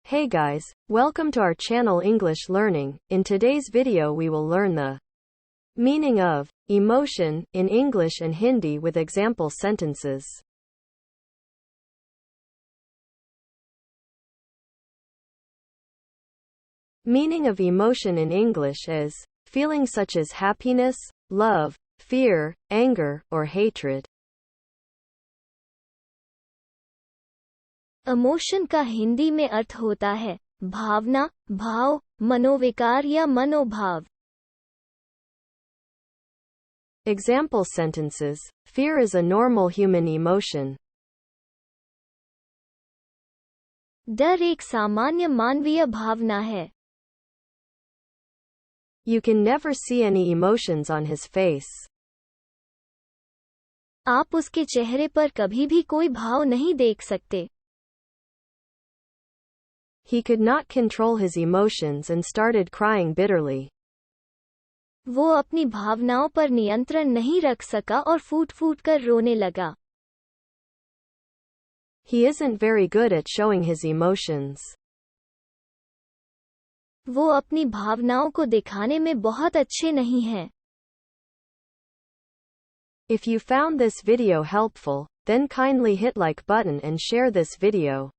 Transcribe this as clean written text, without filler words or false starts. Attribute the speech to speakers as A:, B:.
A: Hey guys, welcome to our channel English Learning. In today's video we will learn the meaning of emotion in English and Hindi with example sentences. Meaning of emotion in English is feelings such as happiness, love, fear, anger, or hatred.
B: Emotion का हिंदी में अर्थ होता है भावना, भाव, मनोविकार या मनोभाव.
A: Example sentences. Fear is a normal human emotion.
B: डर एक सामान्य मानवीय भावना है.
A: You can never see any emotions on his face.
B: आप उसके चेहरे पर कभी भी कोई भाव नहीं देख सकते.
A: He could not control his emotions and started crying bitterly.
B: वो अपनी भावनाओं पर नियंत्रण नहीं रख सका और फूट-फूट कर रोने लगा.
A: He isn't very good at showing his emotions.
B: वो अपनी भावनाओं को दिखाने में बहुत अच्छे नहीं हैं.
A: If you found this video helpful, then kindly hit like button and share this video.